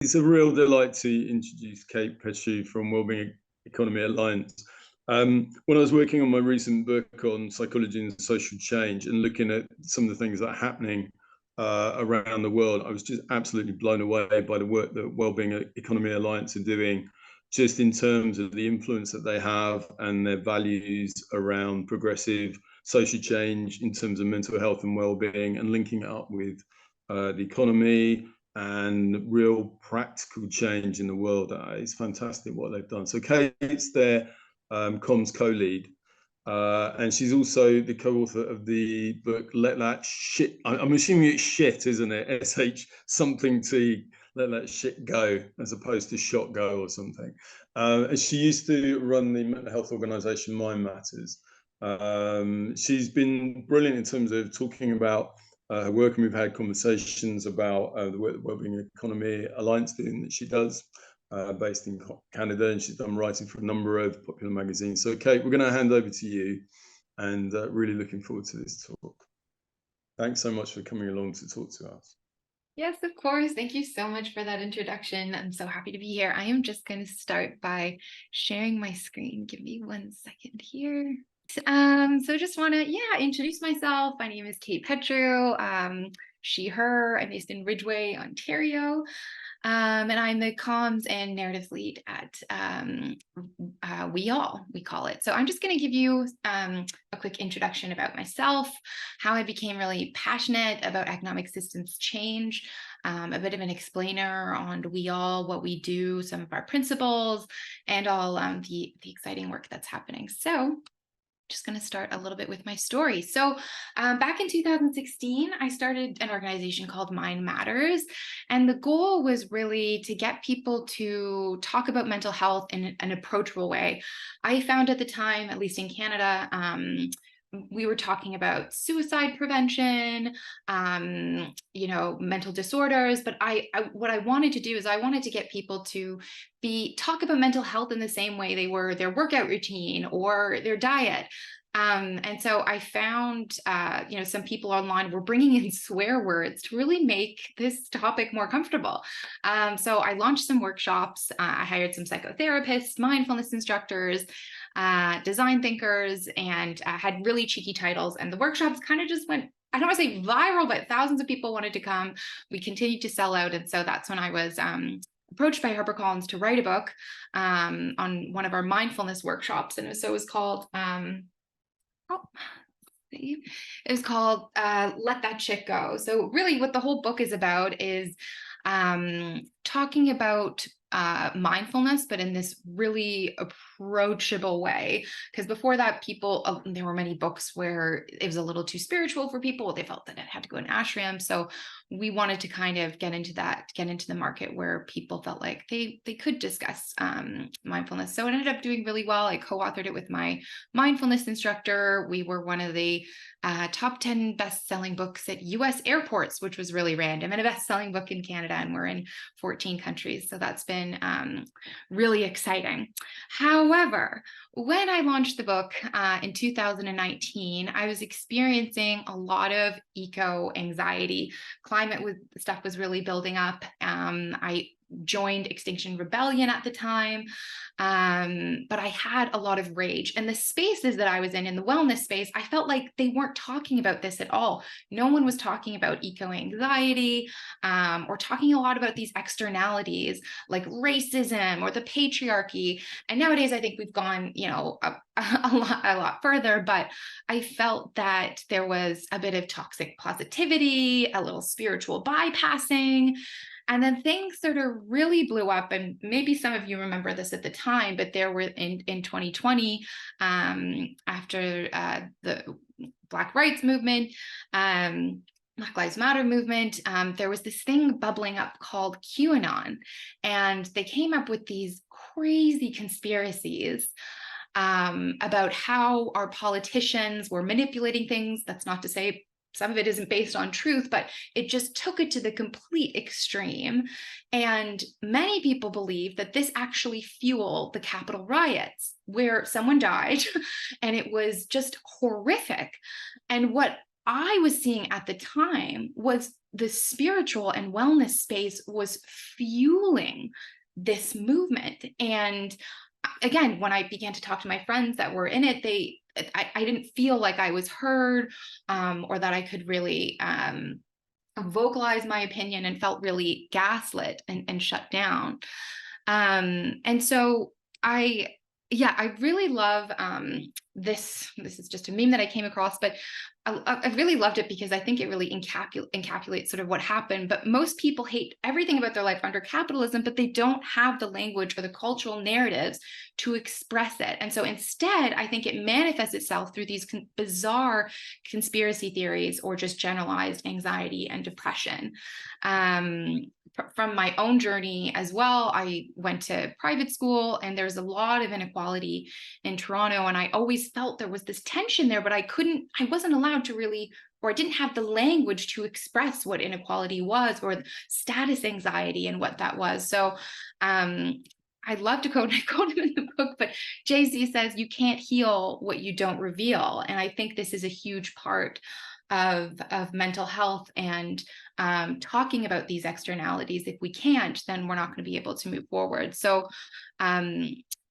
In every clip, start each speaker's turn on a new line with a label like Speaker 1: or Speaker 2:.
Speaker 1: It's a real delight to introduce Kate Petriw from Wellbeing Economy Alliance. When I was working on my recent book on psychology and social change and looking at some of the things that are happening around the world, I was just absolutely blown away by the work that Wellbeing Economy Alliance are doing, just in terms of the influence that they have and their values around progressive social change in terms of mental health and well-being, and linking it up with the economy and real practical change in the world. It's fantastic what they've done. So Kate's their comms co-lead, and she's also the co-author of the book Let That Shit, I'm assuming it's shit, isn't it? SH something T, Let That Shit Go, as opposed to shot go or something. And she used to run the mental health organization Mind Matters. She's been brilliant in terms of talking about her work, and we've had conversations about the work that Wellbeing Economy Alliance doing that she does, based in Canada, and she's done writing for a number of popular magazines. So Kate, we're going to hand over to you, and really looking forward to this talk. Thanks so much for coming along to talk to us.
Speaker 2: Yes, of course. Thank you so much for that introduction. I'm so happy to be here. I am just going to start by sharing my screen. Give me 1 second here. So just want to, introduce myself. My name is Kate Petriw, she, her. I'm based in Ridgeway, Ontario. And I'm the comms and narratives lead at We All, we call it. So I'm just going to give you a quick introduction about myself, how I became really passionate about economic systems change, a bit of an explainer on We All, what we do, some of our principles, and all the exciting work that's happening. So just going to start a little bit with my story. So back in 2016, I started an organization called Mind Matters. And the goal was really to get people to talk about mental health in an approachable way. I found at the time, at least in Canada, we were talking about suicide prevention, mental disorders. But what I wanted to do is I wanted to get people to talk about mental health in the same way they were their workout routine or their diet. And so I found, some people online were bringing in swear words to really make this topic more comfortable. So I launched some workshops. I hired some psychotherapists, mindfulness instructors, design thinkers, and had really cheeky titles. And the workshops kind of just went, I don't want to say viral, but thousands of people wanted to come. We continued to sell out. And so that's when I was approached by HarperCollins to write a book on one of our mindfulness workshops. And it was called... it was called Let That Shit Go. So really what the whole book is about is talking about mindfulness, but in this really approachable way. Because before that, there were many books where it was a little too spiritual for people. They felt that it had to go in ashram. So we wanted to kind of get into the market where people felt like they could discuss mindfulness. So it ended up doing really well. I co-authored it with my mindfulness instructor. We were one of the top 10 best-selling books at US airports, which was really random, and a best-selling book in Canada, and we're in 14 countries. So that's been really exciting. However, when I launched the book in 2019, I was experiencing a lot of eco-anxiety. Climate stuff was really building up. I joined Extinction Rebellion at the time, but I had a lot of rage. And the spaces that I was in the wellness space, I felt like they weren't talking about this at all. No one was talking about eco-anxiety or talking a lot about these externalities like racism or the patriarchy. And nowadays, I think we've gone, a lot further, but I felt that there was a bit of toxic positivity, a little spiritual bypassing. And then things sort of really blew up, and maybe some of you remember this at the time, but there were in 2020, after the Black rights movement, Black Lives Matter movement, there was this thing bubbling up called QAnon, and they came up with these crazy conspiracies about how our politicians were manipulating things. That's not to say some of it isn't based on truth, but it just took it to the complete extreme. And many people believe that this actually fueled the Capitol riots, where someone died and it was just horrific. And what I was seeing at the time was the spiritual and wellness space was fueling this movement. And again, when I began to talk to my friends that were in it, I didn't feel like I was heard, or that I could really vocalize my opinion, and felt really gaslit and shut down. And so I really love this. This is just a meme that I came across, but I really loved it because I think it really encapsulates sort of what happened. But most people hate everything about their life under capitalism, but they don't have the language or the cultural narratives to express it. And so instead, I think it manifests itself through these bizarre conspiracy theories or just generalized anxiety and depression. From my own journey as well, I went to private school, and there's a lot of inequality in Toronto. And I always felt there was this tension there, but I wasn't allowed to really, or I didn't have the language to express what inequality was, or status anxiety and what that was. So I love to quote him in the book, but Jay-Z says, you can't heal what you don't reveal. And I think this is a huge part of mental health, and talking about these externalities. If we can't, then we're not going to be able to move forward. So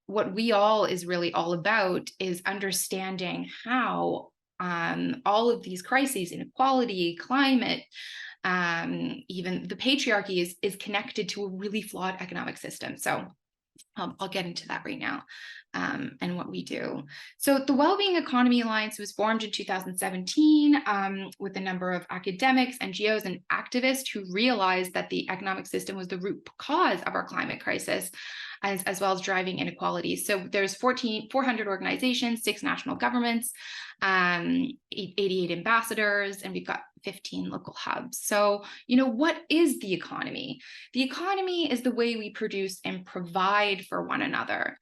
Speaker 2: what We All is really all about is understanding how all of these crises, inequality, climate, even the patriarchy is connected to a really flawed economic system. So I'll get into that right now, and what we do. So the Wellbeing Economy Alliance was formed in 2017 with a number of academics, NGOs, and activists who realized that the economic system was the root cause of our climate crisis, as well as driving inequality. So there's 400 organizations, 6 national governments, 88 ambassadors, and we've got 15 local hubs. So, what is the economy? The economy is the way we produce and provide for one another.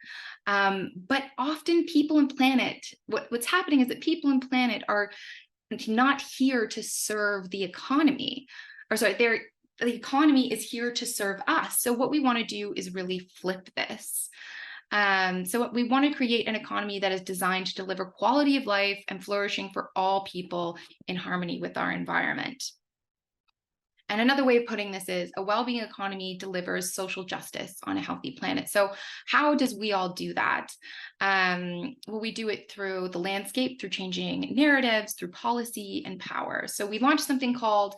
Speaker 2: But often people and planet, what's happening is that people and planet are not here to serve the economy. The economy is here to serve us. So what we want to do is really flip this. So we want to create an economy that is designed to deliver quality of life and flourishing for all people in harmony with our environment. And another way of putting this is a well-being economy delivers social justice on a healthy planet. So how does We All do that? Well, we do it through the landscape, through changing narratives, through policy and power. So we launched something called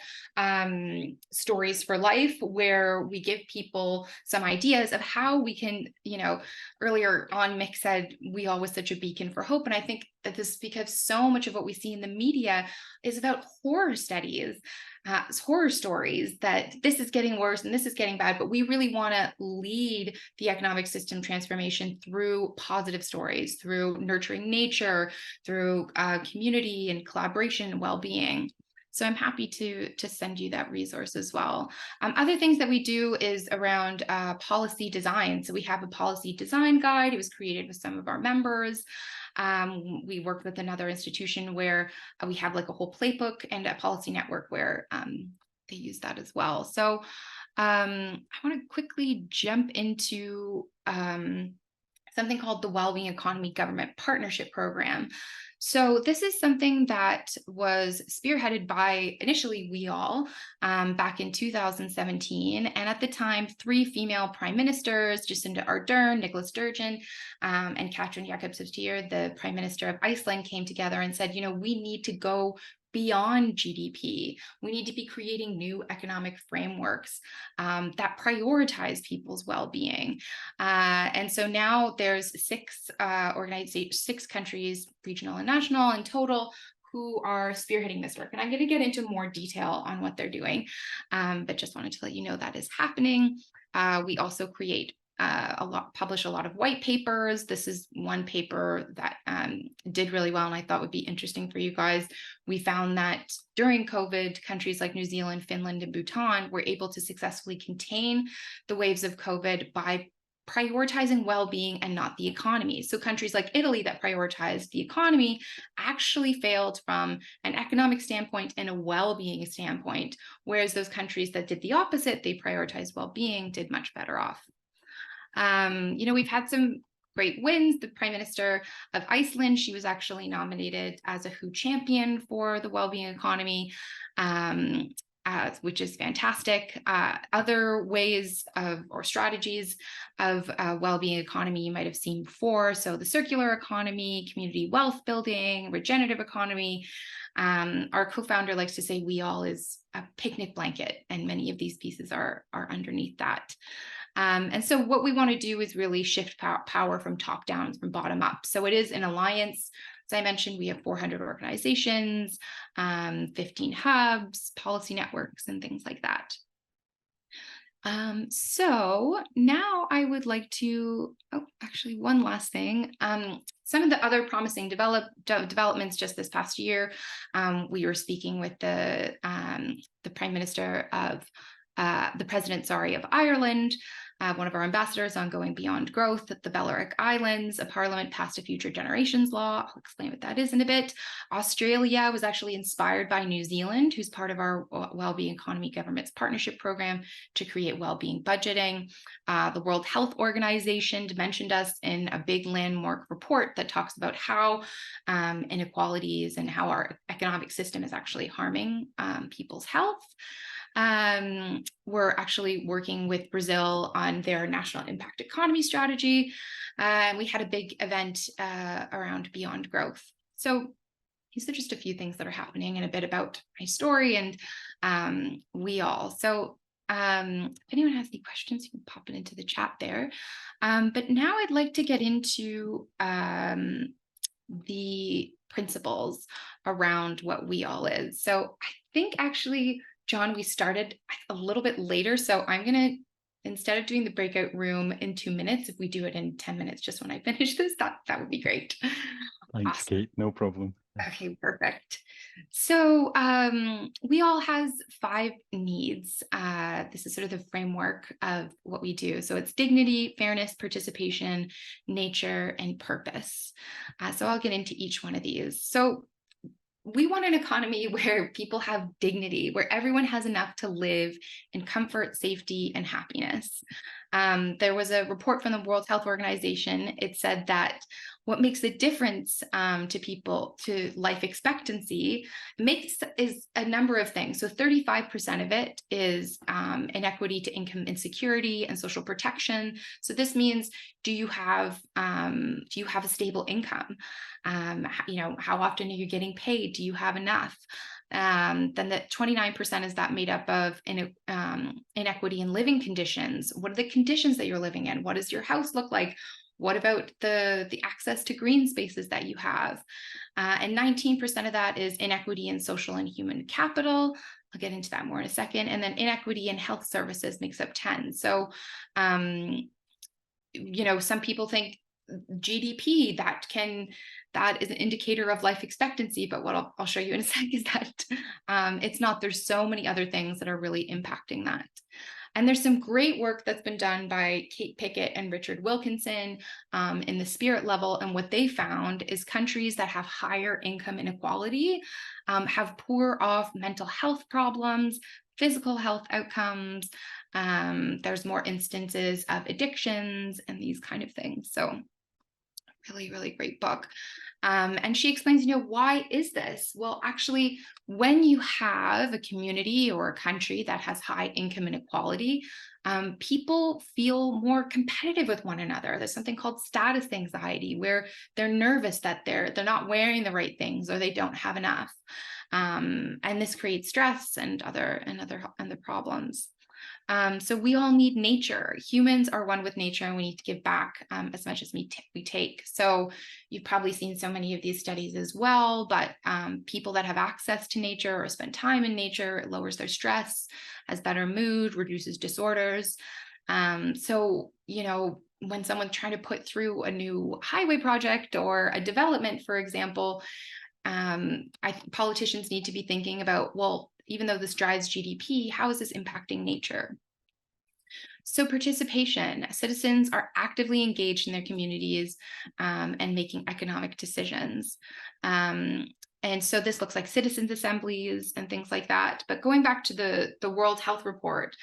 Speaker 2: Stories for Life, where we give people some ideas of how we can, earlier on Mick said We All was such a beacon for hope. And I think that this is because so much of what we see in the media is about horror studies, horror stories, that this is getting worse and this is getting bad, but we really want to lead the economic system transformation through positive stories, through nurturing nature, through community and collaboration and well-being. So I'm happy to send you that resource as well. Other things that we do is around policy design. So we have a policy design guide. It was created with some of our members. We work with another institution where we have like a whole playbook, and a policy network where they use that as well. So I want to quickly jump into something called the Wellbeing Economy Government Partnership Program. So this is something that was spearheaded by initially We All back in 2017. And at the time, 3 female prime ministers, Jacinda Ardern, Nicola Sturgeon, and Katrin Jakobsdottir, the prime minister of Iceland, came together and said, we need to go beyond GDP. We need to be creating new economic frameworks that prioritize people's well-being. And so now there's 6 organizations, 6 countries, regional and national in total, who are spearheading this work. And I'm going to get into more detail on what they're doing, but just wanted to let you know that is happening. We also publish a lot of white papers. This is one paper that did really well and I thought would be interesting for you guys. We found that during COVID, countries like New Zealand, Finland, and Bhutan were able to successfully contain the waves of COVID by prioritizing well-being and not the economy. So countries like Italy that prioritized the economy actually failed from an economic standpoint and a well-being standpoint, whereas those countries that did the opposite, they prioritized well-being, did much better off. We've had some great wins. The Prime Minister of Iceland, she was actually nominated as a WHO champion for the Wellbeing Economy, which is fantastic. Other ways of or strategies of well-being economy you might have seen before. So the circular economy, community wealth building, regenerative economy. Our co-founder likes to say we all is a picnic blanket, and many of these pieces are underneath that. And so what we want to do is really shift power from top down, from bottom up. So it is an alliance. As I mentioned, we have 400 organizations, 15 hubs, policy networks, and things like that. So now I would like to, actually one last thing. Some of the other promising developments just this past year, we were speaking with the Prime Minister of, the President, of Ireland, one of our ambassadors on going beyond growth at the Balearic Islands. A parliament passed a future generations law. I'll explain what that is in a bit. Australia was actually inspired by New Zealand, who's part of our Wellbeing Economy Government's partnership program to create well-being budgeting. The World Health Organization mentioned us in a big landmark report that talks about how inequalities and how our economic system is actually harming people's health. We're actually working with Brazil on their national impact economy strategy. We had a big event around beyond growth. So these are just a few things that are happening and a bit about my story and we all. So if anyone has any questions, you can pop it into the chat there. But now I'd like to get into the principles around what we all is. So I think actually, John, we started a little bit later, so I'm going to, instead of doing the breakout room in 2 minutes, if we do it in 10 minutes, just when I finish this, that would be great.
Speaker 3: Thanks,
Speaker 2: Awesome.
Speaker 3: Kate. No problem.
Speaker 2: Okay, perfect. So we all has 5 needs. This is sort of the framework of what we do. So it's dignity, fairness, participation, nature, and purpose. So I'll get into each one of these. So we want an economy where people have dignity, where everyone has enough to live in comfort, safety, and happiness. There was a report from the World Health Organization. It said that what makes the difference to people, to life expectancy, is a number of things. So 35% of it is inequity to income insecurity and social protection. So this means, do you have a stable income? How often are you getting paid? Do you have enough? Then the 29% is that made up of inequity in living conditions. What are the conditions that you're living in? What does your house look like? What about the access to green spaces that you have? And 19% of that is inequity in social and human capital. I'll get into that more in a second. And then inequity in health services makes up 10. So, some people think GDP, that is an indicator of life expectancy, but what I'll show you in a sec is that it's not. There's so many other things that are really impacting that. And there's some great work that's been done by Kate Pickett and Richard Wilkinson in the spirit level. And what they found is countries that have higher income inequality have poorer off mental health problems, physical health outcomes. There's more instances of addictions and these kind of things. So really, really great book. And she explains, why is this? Well, actually, when you have a community or a country that has high income inequality, people feel more competitive with one another. There's something called status anxiety, where they're nervous that they're not wearing the right things or they don't have enough. And this creates stress and other problems. So we all need nature. Humans are one with nature, and we need to give back as much as we take. So you've probably seen so many of these studies as well, but people that have access to nature or spend time in nature, it lowers their stress, has better mood, reduces disorders. So, when someone's trying to put through a new highway project or a development, for example, politicians need to be thinking about, well, even though this drives GDP, how is this impacting nature? So participation, citizens are actively engaged in their communities and making economic decisions. And so this looks like citizens' assemblies and things like that. But going back to the World Health Report,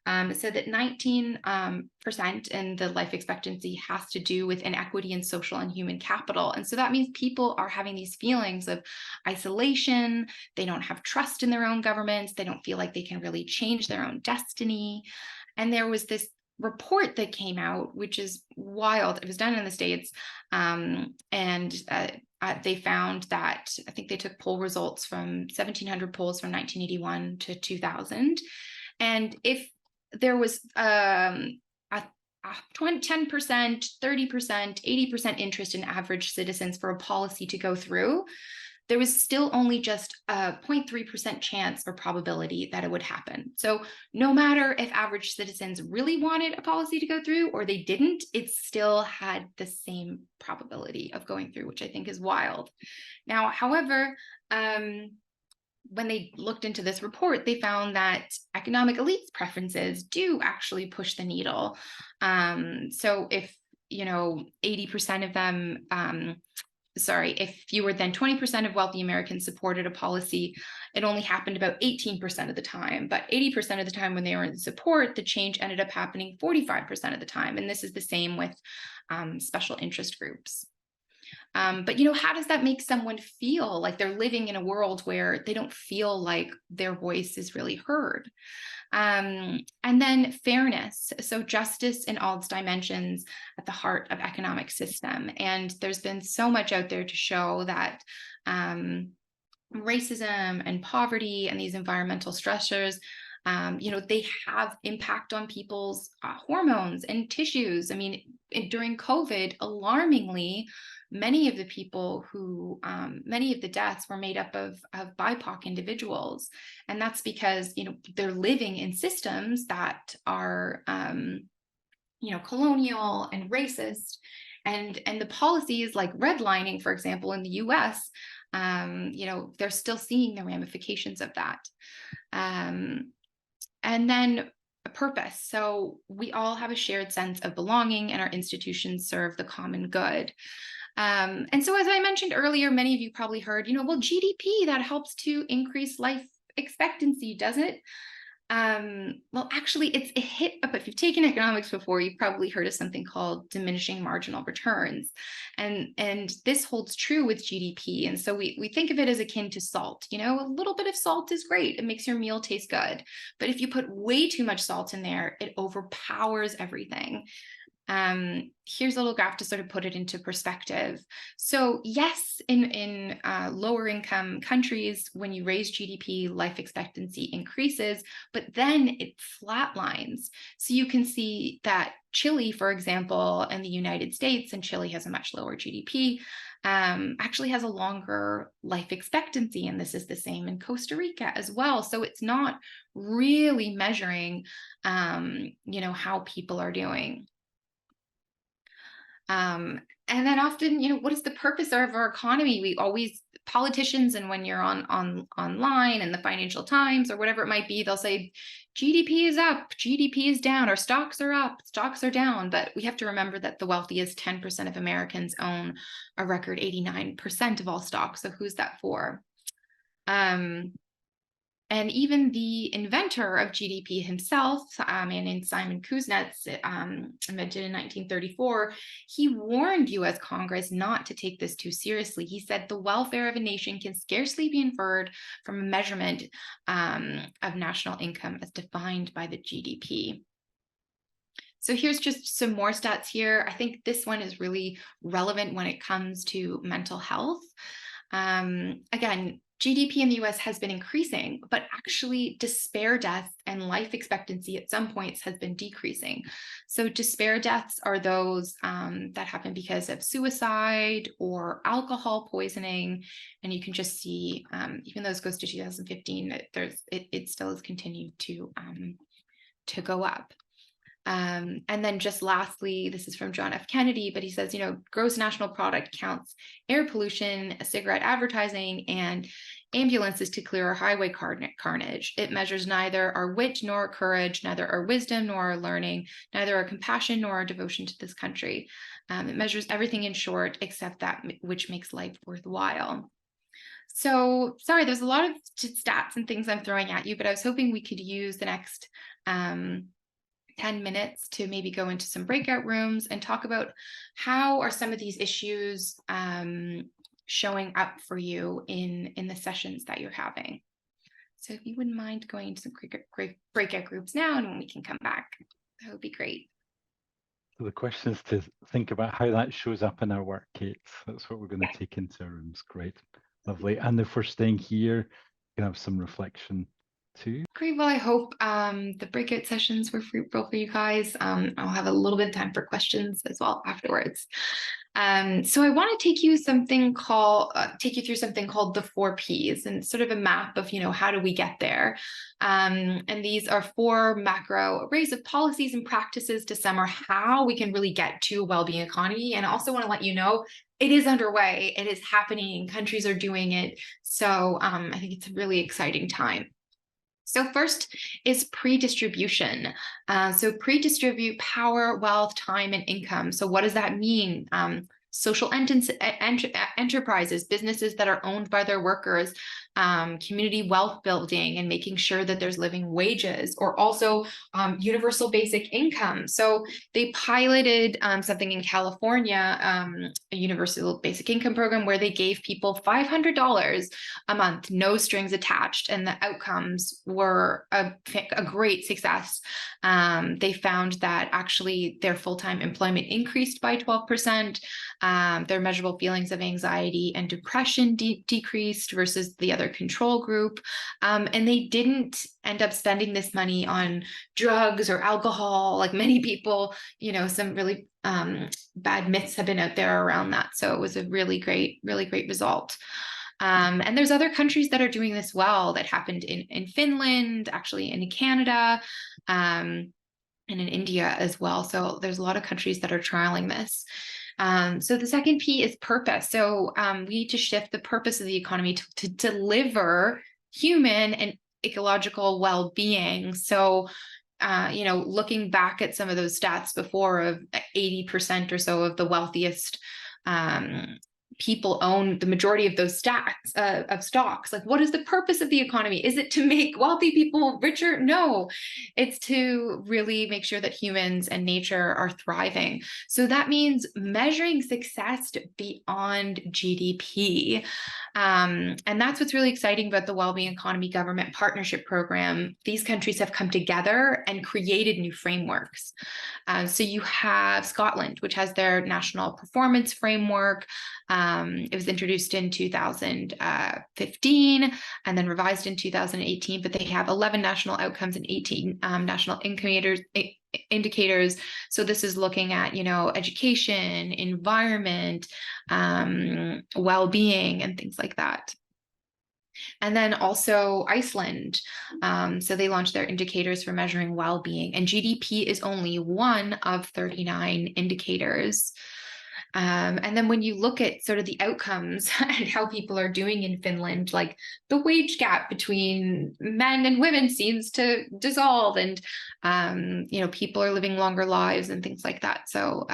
Speaker 2: said that 19% in the life expectancy has to do with inequity in social and human capital. And so that means people are having these feelings of isolation. They don't have trust in their own governments. They don't feel like they can really change their own destiny. And there was this report that came out, which is wild. It was done in the States. They found that, I think they took poll results from 1,700 polls from 1981 to 2000. And if there was a 10%, 30%, 80% interest in average citizens for a policy to go through, there was still only just a 0.3% chance or probability that it would happen. So no matter if average citizens really wanted a policy to go through or they didn't, it still had the same probability of going through, which I think is wild. Now, however, when they looked into this report, they found that economic elites' preferences do actually push the needle. So if 80% of them, if fewer than 20% of wealthy Americans supported a policy, it only happened about 18% of the time. But 80% of the time when they were in support, the change ended up happening 45% of the time. And this is the same with special interest groups. But how does that make someone feel like they're living in a world where they don't feel like their voice is really heard? And then fairness. So justice in all its dimensions at the heart of economic system. And there's been so much out there to show that racism and poverty and these environmental stressors, they have impact on people's hormones and tissues. I mean, during COVID, alarmingly, many of the deaths were made up of BIPOC individuals. And that's because, they're living in systems that are, colonial and racist. And the policies like redlining, for example, in the US, they're still seeing the ramifications of that. And then a purpose. So we all have a shared sense of belonging, and our institutions serve the common good. And so, as I mentioned earlier, many of you probably heard, well, GDP, that helps to increase life expectancy, does it? Well, actually, it's a hit. But if you've taken economics before, you've probably heard of something called diminishing marginal returns. And this holds true with GDP. And so we think of it as akin to salt. A little bit of salt is great. It makes your meal taste good. But if you put way too much salt in there, it overpowers everything. Here's a little graph to sort of put it into perspective. So yes, in lower income countries, when you raise GDP, life expectancy increases, but then it flatlines. So you can see that Chile, for example, and the United States, and Chile has a much lower GDP, actually has a longer life expectancy. And this is the same in Costa Rica as well. So it's not really measuring, how people are doing. And then often, what is the purpose of our economy? Politicians, and when you're online and the Financial Times or whatever it might be, they'll say GDP is up, GDP is down, or stocks are up, stocks are down. But we have to remember that the wealthiest 10% of Americans own a record 89% of all stocks. So who's that for? And even the inventor of GDP himself, a man named Simon Kuznets, invented in 1934, he warned US Congress not to take this too seriously. He said the welfare of a nation can scarcely be inferred from a measurement of national income as defined by the GDP. So here's just some more stats here. I think this one is really relevant when it comes to mental health. Again, GDP in the US has been increasing, but actually despair deaths and life expectancy at some points has been decreasing. So despair deaths are those that happen because of suicide or alcohol poisoning. And you can just see, even though this goes to 2015, it still has continued to go up. And then just lastly, this is from John F. Kennedy, but he says, gross national product counts air pollution, cigarette advertising, and ambulances to clear our highway carnage. It measures neither our wit nor our courage, neither our wisdom nor our learning, neither our compassion nor our devotion to this country. It measures everything, in short, except that which makes life worthwhile. So sorry, there's a lot of stats and things I'm throwing at you, but I was hoping we could use the next 10 minutes to maybe go into some breakout rooms and talk about how are some of these issues showing up for you in the sessions that you're having. So if you wouldn't mind going into some great breakout groups now, and when we can come back, that would be great.
Speaker 3: So the question is to think about how that shows up in our work, Kate. That's what we're going to take into our rooms. Great, lovely. And if we're staying here, you can have some reflection too.
Speaker 2: Great. Well, I hope the breakout sessions were fruitful for you guys. I'll have a little bit of time for questions as well afterwards. So I want to take you through something called the 4 Ps, and sort of a map of, how do we get there? And these are 4 macro arrays of policies and practices to sum up how we can really get to a well-being economy. And I also want to let you know it is underway. It is happening. Countries are doing it. So I think it's a really exciting time. So first is pre-distribution. So pre-distribute power, wealth, time, and income. So what does that mean? Social enterprises, businesses that are owned by their workers, community wealth building and making sure that there's living wages, or also universal basic income. So they piloted something in California, a universal basic income program where they gave people $500 a month, no strings attached, and the outcomes were a great success. They found that actually their full-time employment increased by 12%. Their measurable feelings of anxiety and depression decreased versus the other control group. And they didn't end up spending this money on drugs or alcohol, like many people, some really bad myths have been out there around that. So it was a really great result. And there's other countries that are doing this well. That happened in Finland, actually in Canada, and in India as well. So there's a lot of countries that are trialing this. So the second P is purpose. So we need to shift the purpose of the economy to deliver human and ecological well-being. So, looking back at some of those stats before of 80% or so of the wealthiest people own the majority of those stocks. Like, what is the purpose of the economy? Is it to make wealthy people richer? No, it's to really make sure that humans and nature are thriving. So that means measuring success beyond GDP. And that's what's really exciting about the Wellbeing Economy Government Partnership Program. These countries have come together and created new frameworks. So you have Scotland, which has their national performance framework. It was introduced in 2015 and then revised in 2018, but they have 11 national outcomes and 18 national indicators. So this is looking at, education, environment, well-being, and things like that. And then also Iceland. So they launched their indicators for measuring well-being, and GDP is only one of 39 indicators. And then when you look at sort of the outcomes and how people are doing in Finland, like the wage gap between men and women seems to dissolve, and, people are living longer lives and things like that. So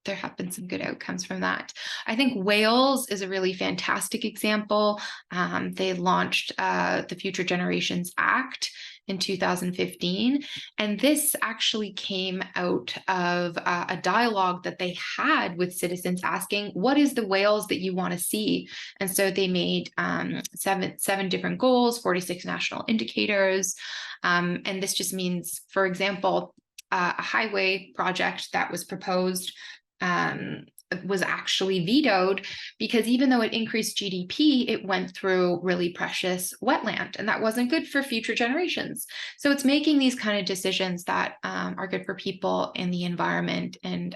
Speaker 2: there have been some good outcomes from that. I think Wales is a really fantastic example. They launched the Future Generations Act in 2015. And this actually came out of a dialogue that they had with citizens asking, what is the Wales that you want to see? And so they made seven different goals, 46 national indicators. And this just means, for example, a highway project that was proposed was actually vetoed because even though it increased GDP, it went through really precious wetland, and that wasn't good for future generations. So it's making these kind of decisions that are good for people and the environment, and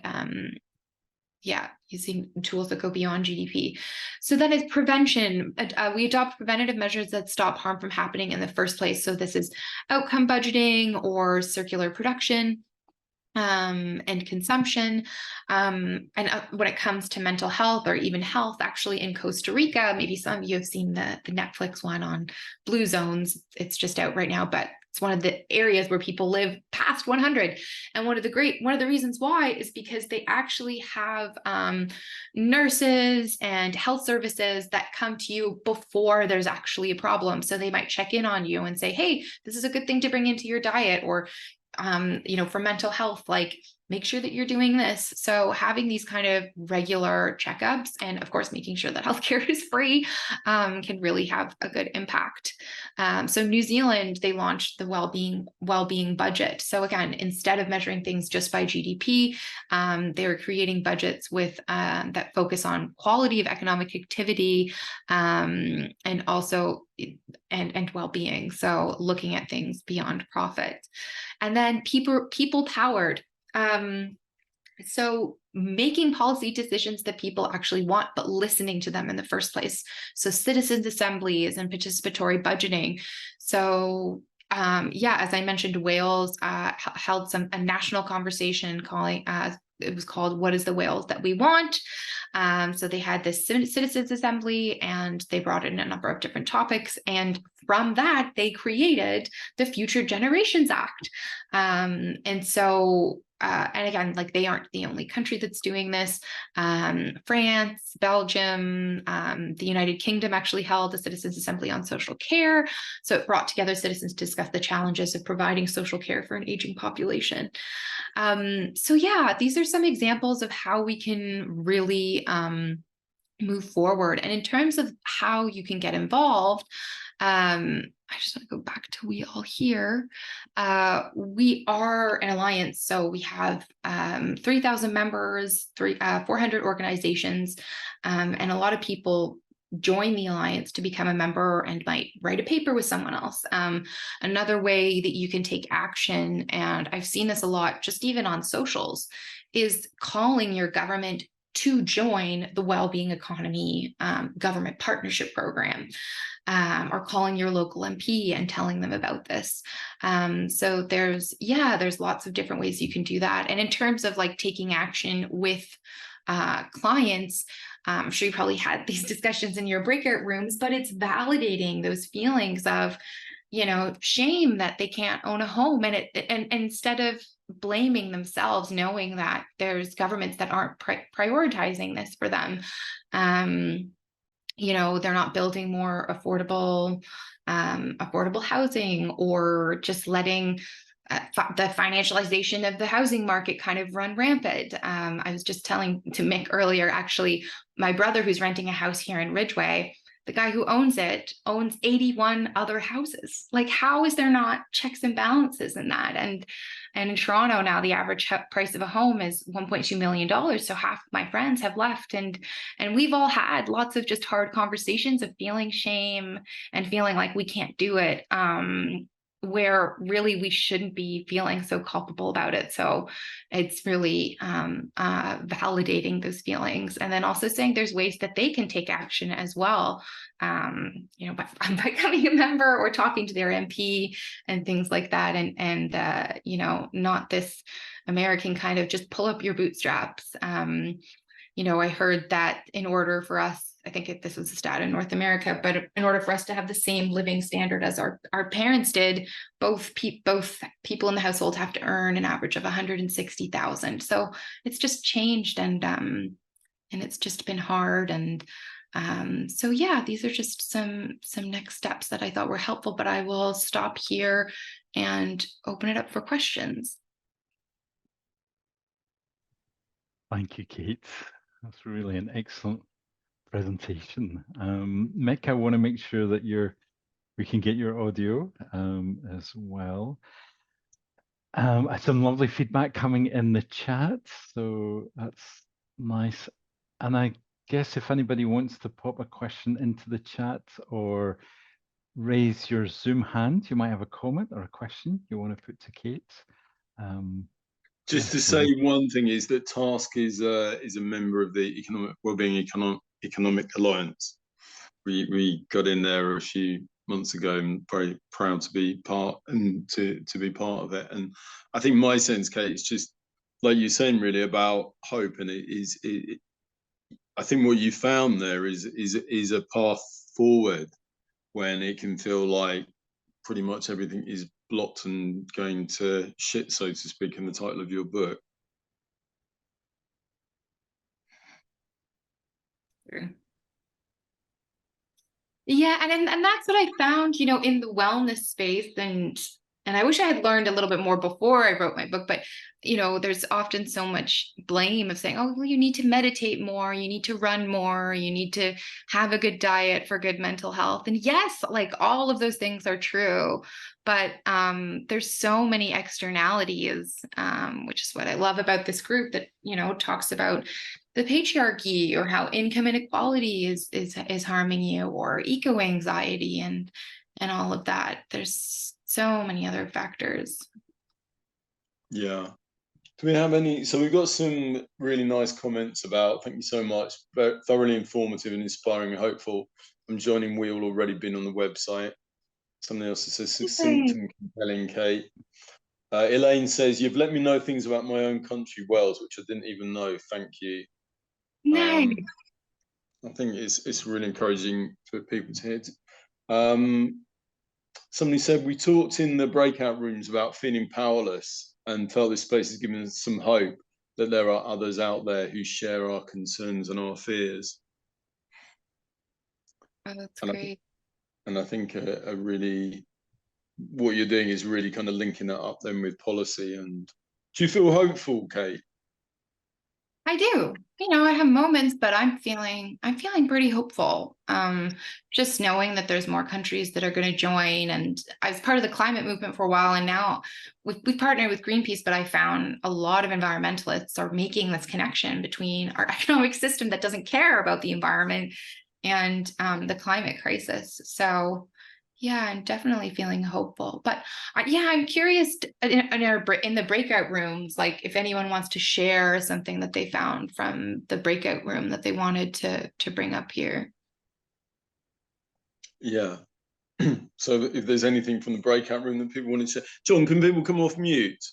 Speaker 2: using tools that go beyond GDP. So that is prevention. We adopt preventative measures that stop harm from happening in the first place. So this is outcome budgeting or circular production. And consumption. And when it comes to mental health or even health, actually in Costa Rica, maybe some of you have seen the Netflix one on blue zones. It's just out right now, but it's one of the areas where people live past 100. And one of the reasons why is because they actually have nurses and health services that come to you before there's actually a problem. So they might check in on you and say, hey, this is a good thing to bring into your diet, or you know, for mental health, like make sure that you're doing this. So having these kind of regular checkups, and of course, making sure that healthcare is free, can really have a good impact. So New Zealand, they launched the wellbeing budget. So again, instead of measuring things just by GDP, they're creating budgets with that focus on quality of economic activity, and also and well-being. So looking at things beyond profit. And then people powered. So making policy decisions that people actually want, but listening to them in the first place. So citizens' assemblies and participatory budgeting. So yeah, as I mentioned, Wales held a national conversation calling, it was called "What is the Wales that we want?" So they had this citizens' assembly, and they brought in a number of different topics. And from that, they created the Future Generations Act. And so, and again, like they aren't the only country that's doing this. France, Belgium, the United Kingdom actually held a citizens' assembly on social care. So it brought together citizens to discuss the challenges of providing social care for an aging population. So yeah, these are some examples of how we can really move forward. And in terms of how you can get involved, I just want to go back to we all here. We are an alliance, so we have 3,000 members, 400 organizations, and a lot of people join the alliance to become a member and might write a paper with someone else. Another way that you can take action, and I've seen this a lot just even on socials, is calling your government to join the Wellbeing Economy government partnership program, or calling your local MP and telling them about this. So there's lots of different ways you can do that. And in terms of like taking action with clients, I'm sure you probably had these discussions in your breakout rooms, but it's validating those feelings of, you know, shame that they can't own a home, and instead of blaming themselves, knowing that there's governments that aren't prioritizing this for them. You know, they're not building more affordable housing, or just letting the financialization of the housing market kind of run rampant. I was just telling to Mick earlier, actually, my brother who's renting a house here in Ridgeway, the guy who owns it owns 81 other houses. Like, how is there not checks and balances in that? And in Toronto now, the average price of a home is $1.2 million. So half of my friends have left, and we've all had lots of just hard conversations of feeling shame and feeling like we can't do it, where really we shouldn't be feeling so culpable about it. So it's really validating those feelings, and then also saying there's ways that they can take action as well, you know, by becoming a member or talking to their MP and things like that. And you know, not this American kind of just pull up your bootstraps. You know, I heard that in order for us, I think this was a stat in North America, but in order for us to have the same living standard as our parents did, both people in the household have to earn an average of $160,000. So it's just changed, and it's just been hard. And so yeah, these are just some next steps that I thought were helpful. But I will stop here and open it up for questions.
Speaker 3: Thank you, Kate. That's really an excellent presentation. Mick, I want to make sure that we can get your audio as well. Some lovely feedback coming in the chat, so that's nice. And I guess if anybody wants to pop a question into the chat or raise your Zoom hand, you might have a comment or a question you want to put to Kate.
Speaker 1: Just to say one thing is that Task is a member of the Wellbeing Economic Alliance. We got in there a few months ago, and very proud to be part to be part of it. And I think my sense, Kate, is just like you're saying, really about hope. And I think what you found there is a path forward when it can feel like pretty much everything is blocked and going to shit, so to speak, in the title of your book.
Speaker 2: Yeah, and that's what I found, you know, in the wellness space. And And I wish I had learned a little bit more before I wrote my book, but there's often so much blame of saying, oh, well, you need to meditate more, you need to run more, you need to have a good diet for good mental health. And yes, like all of those things are true, but there's so many externalities, which is what I love about this group that, talks about the patriarchy, or how income inequality is harming you, or eco anxiety and all of that. There's so many other factors.
Speaker 1: Yeah. Do we have any? So we've got some really nice comments about, thank you so much, very thoroughly informative and inspiring and hopeful. I'm joining Wheel already been on the website. Somebody else says succinct and compelling, Kate. Elaine says, you've let me know things about my own country, Wales, which I didn't even know. Thank you.
Speaker 2: Nice.
Speaker 1: I think it's really encouraging for people to hear. Somebody said, we talked in the breakout rooms about feeling powerless and felt this space has given us some hope that there are others out there who share our concerns and our fears.
Speaker 2: Oh, that's great.
Speaker 1: I think a really, what you're doing is really kind of linking that up then with policy. And do you feel hopeful, Kate?
Speaker 2: I do. I have moments, but I'm feeling pretty hopeful. Just knowing that there's more countries that are going to join. And I was part of the climate movement for a while, and now we partnered with Greenpeace, but I found a lot of environmentalists are making this connection between our economic system that doesn't care about the environment and the climate crisis. So yeah, I'm definitely feeling hopeful. But yeah, I'm curious in the breakout rooms, like if anyone wants to share something that they found from the breakout room that they wanted to bring up here.
Speaker 1: Yeah. So if there's anything from the breakout room that people want to share. John, can people come off mute?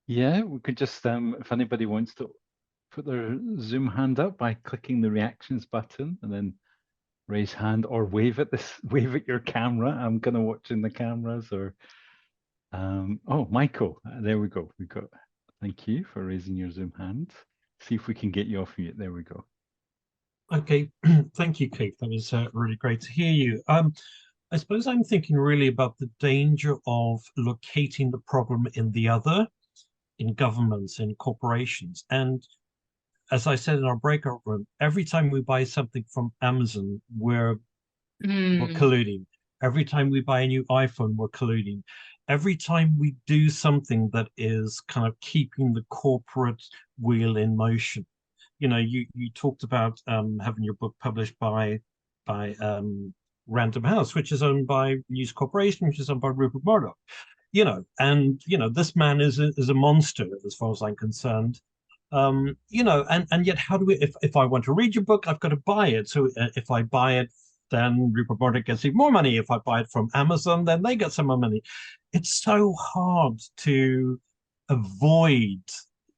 Speaker 3: Yeah, we could just, if anybody wants to put their Zoom hand up by clicking the reactions button and then raise hand or wave at your camera. I'm kind of watching the cameras, or oh, Michael, there we go. Thank you for raising your Zoom hand. See if we can get you off mute. There we go.
Speaker 4: Okay, thank you, Keith. That was really great to hear you. I suppose I'm thinking really about the danger of locating the problem in the other, in governments, in corporations. And as I said in our breakout room, every time we buy something from Amazon, we're colluding. Every time we buy a new iPhone, we're colluding. Every time we do something that is kind of keeping the corporate wheel in motion. You talked about having your book published by Random House, which is owned by News Corporation, which is owned by Rupert Murdoch. This man is a monster as far as I'm concerned. And yet how do we, if I want to read your book, I've got to buy it. So if I buy it, then Rupert Murdoch gets even more money. If I buy it from Amazon, then they get some more money. It's so hard to avoid,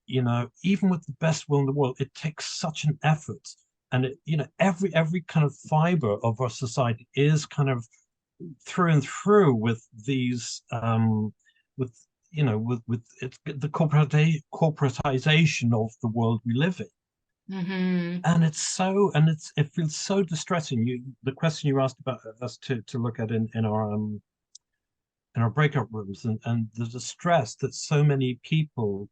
Speaker 4: even with the best will in the world, it takes such an effort. And every kind of fiber of our society is kind of through and through with these with the corporatization of the world we live in. And it feels so distressing. The question you asked about us to look at in our breakout rooms, and the distress that so many people,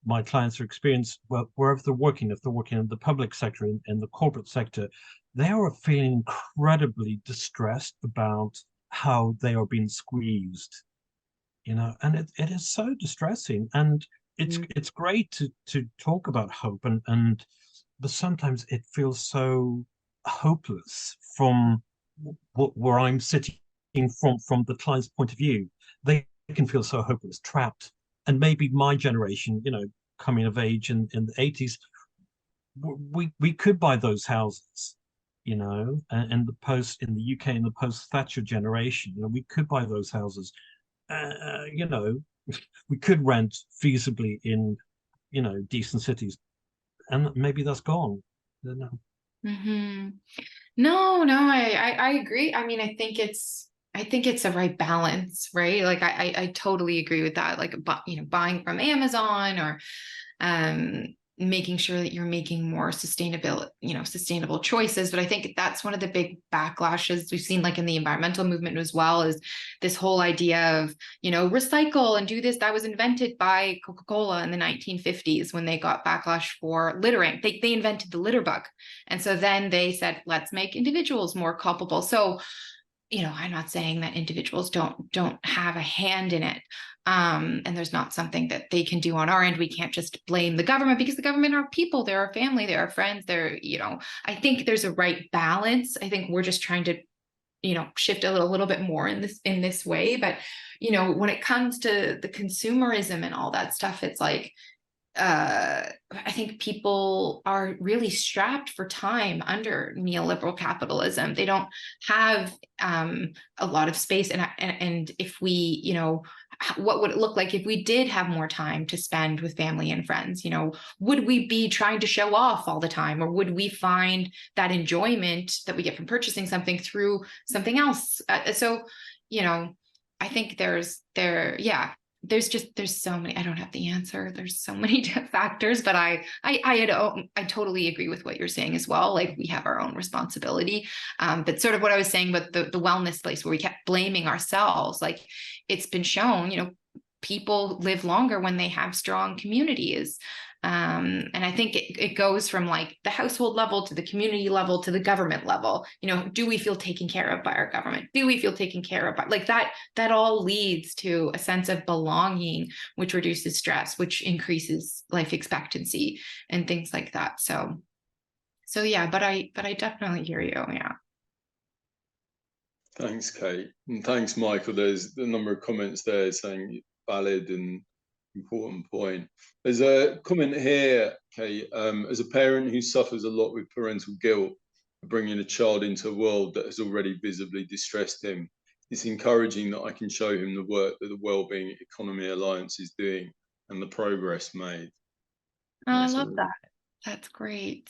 Speaker 4: my clients, are experiencing, wherever they're working, if they're working in the public sector, in the corporate sector, they are feeling incredibly distressed about how they are being squeezed, and it is so distressing. And it's great to talk about hope, but sometimes it feels so hopeless from where I'm sitting from the client's point of view. They can feel so hopeless, trapped. And maybe my generation, coming of age in the 80s, we could buy those houses, and in the UK, in the post-Thatcher generation, we could buy those houses. We could rent feasibly in, decent cities, and maybe that's gone. I don't know.
Speaker 2: No, I agree. I mean, I think it's a right balance, right? Like I totally agree with that. Like, buying from Amazon or, making sure that you're making more sustainable choices. But I think that's one of the big backlashes we've seen, like in the environmental movement as well, is this whole idea of, recycle and do this. That was invented by Coca-Cola in the 1950s when they got backlash for littering. They invented the litter bug. And so then they said, let's make individuals more culpable. So, I'm not saying that individuals don't have a hand in it. And there's not something that they can do on our end. We can't just blame the government, because the government are people, they're our family, they're our friends, I think there's a right balance. I think we're just trying to, shift a little bit more in this way. But, when it comes to the consumerism and all that stuff, it's like, I think people are really strapped for time under neoliberal capitalism. They don't have a lot of space. And if we, what would it look like if we did have more time to spend with family and friends? Would we be trying to show off all the time, or would we find that enjoyment that we get from purchasing something through something else? So, I think there's so many. I don't have the answer. There's so many factors, but I totally agree with what you're saying as well. Like, we have our own responsibility. But sort of what I was saying about the wellness place, where we kept blaming ourselves. Like, it's been shown, people live longer when they have strong communities. And I think it goes from like the household level to the community level to the government level. Do we feel taken care of by our government? Do we feel taken care of by, like, that all leads to a sense of belonging, which reduces stress, which increases life expectancy and things like that. So yeah, but I definitely hear you. Yeah.
Speaker 1: Thanks, Kate. And thanks, Michael. There's a number of comments there saying valid and important point. There's a comment here, Kate. As a parent who suffers a lot with parental guilt for bringing a child into a world that has already visibly distressed him, it's encouraging that I can show him the work that the Wellbeing Economy Alliance is doing and the progress made.
Speaker 2: I love that. That's great.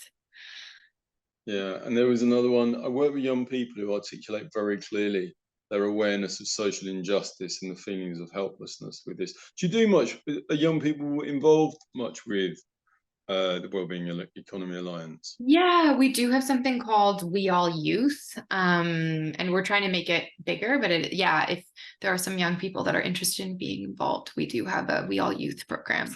Speaker 1: Yeah, and there was another one. I work with young people who articulate very clearly their awareness of social injustice and the feelings of helplessness with this. Do you do much? Are young people involved much with the Wellbeing Economy Alliance?
Speaker 2: Yeah, we do have something called We All Youth, and we're trying to make it bigger. But if there are some young people that are interested in being involved, we do have a We All Youth program.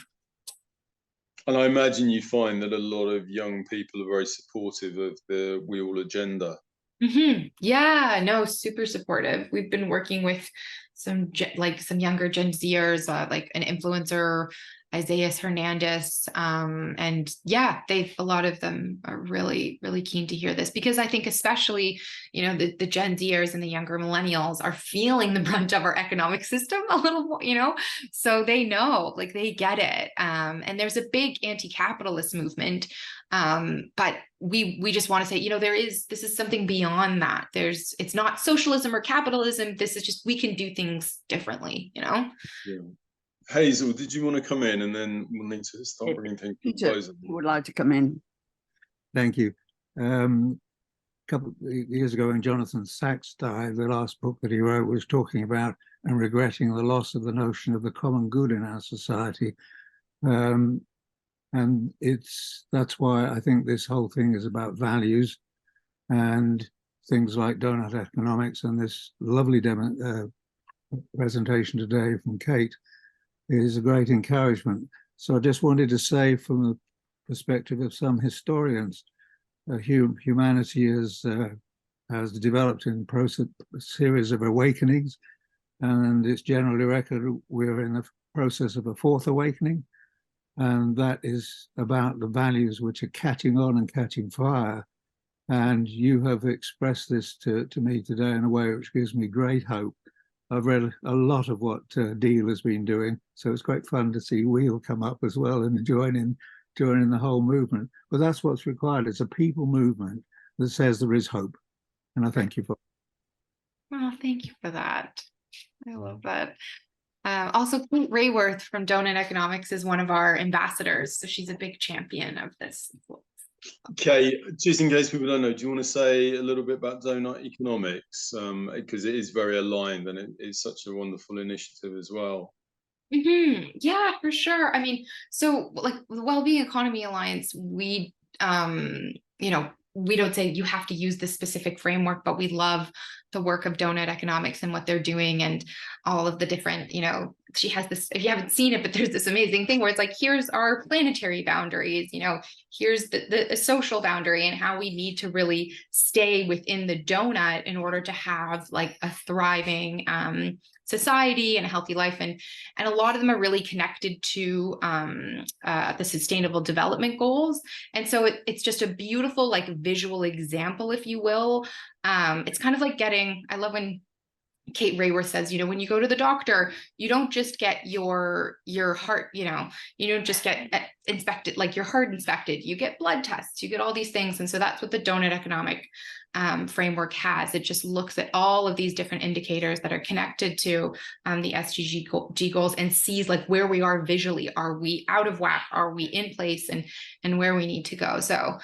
Speaker 1: And I imagine you find that a lot of young people are very supportive of the We All agenda.
Speaker 2: Mm-hmm. Yeah, no, super supportive. We've been working with some younger Gen Zers, like an influencer, Isaiah Hernandez, and yeah, a lot of them are really, really keen to hear this, because I think especially, the Gen Zers and the younger millennials are feeling the brunt of our economic system a little more, so they know, like, they get it, and there's a big anti-capitalist movement. But we just want to say, this is something beyond that. It's not socialism or capitalism. This is just, we can do things differently, Yeah.
Speaker 1: Hazel, did you want to come in, and then we'll need to start bringing things to a close?
Speaker 5: Would like to come in. Thank you. A couple of years ago, when Jonathan Sachs died, the last book that he wrote was talking about and regretting the loss of the notion of the common good in our society. And that's why I think this whole thing is about values, and things like donut economics, and this lovely presentation today from Kate is a great encouragement. So I just wanted to say, from the perspective of some historians, humanity has developed in a series of awakenings, and it's generally reckoned we're in the process of a fourth awakening, and that is about the values which are catching on and catching fire. And you have expressed this to me today in a way which gives me great hope. I've read a lot of what Deal has been doing, so it's quite fun to see Wheel come up as well and join in the whole movement. But that's what's required. It's a people movement that says there is hope. And I thank you for that.
Speaker 2: Well, thank you for that. I love that. Also, Kate Rayworth from Donut Economics is one of our ambassadors, so she's a big champion of this.
Speaker 1: Okay, just in case people don't know, do you want to say a little bit about Donut Economics? Because it is very aligned, and it's such a wonderful initiative as well.
Speaker 2: Yeah, for sure. I mean, so like the Wellbeing Economy Alliance, we you know, we don't say you have to use this specific framework, but we love the work of donut economics and what they're doing and all of the different, you know, she has this, if you haven't seen it, but there's this amazing thing where it's like, here's our planetary boundaries, you know, here's the social boundary and how we need to really stay within the donut in order to have like a thriving society and a healthy life. And a lot of them are really connected to the Sustainable Development Goals. And so it's just a beautiful like visual example, if you will. It's kind of like getting, I love when Kate Rayworth says, you know, when you go to the doctor, you don't just get your heart, you know, you don't just get inspected, like your heart inspected, you get blood tests, you get all these things. And so that's what the donut economic framework has. It just looks at all of these different indicators that are connected to the SDG goals and sees like where we are visually. Are we out of whack? Are we in place? And where we need to go. So,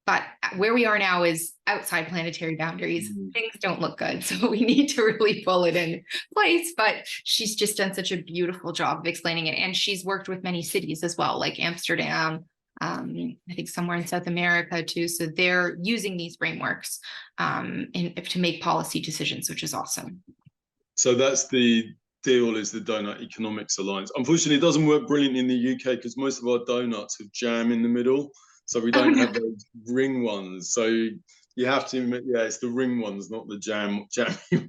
Speaker 2: but where we are now is outside planetary boundaries. Things don't look good. So we need to really pull it in place. But she's just done such a beautiful job of explaining it. And she's worked with many cities as well, like Amsterdam, I think somewhere in South America too. So they're using these frameworks to make policy decisions, which is awesome.
Speaker 1: So that's the deal, is the Donut Economics Alliance. Unfortunately, it doesn't work brilliantly in the UK because most of our donuts have jam in the middle. So we don't have those ring ones. So you have to admit, yeah, it's the ring ones, not the jammy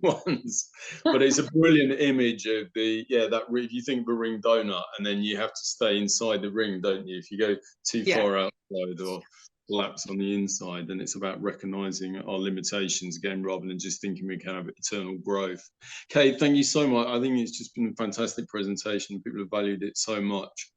Speaker 1: ones. But it's a brilliant image of the, yeah, that if you think of a ring donut and then you have to stay inside the ring, don't you? If you go too far outside or collapse on the inside, then it's about recognizing our limitations again, rather than just thinking we can have eternal growth. Kate, thank you so much. I think it's just been a fantastic presentation. People have valued it so much.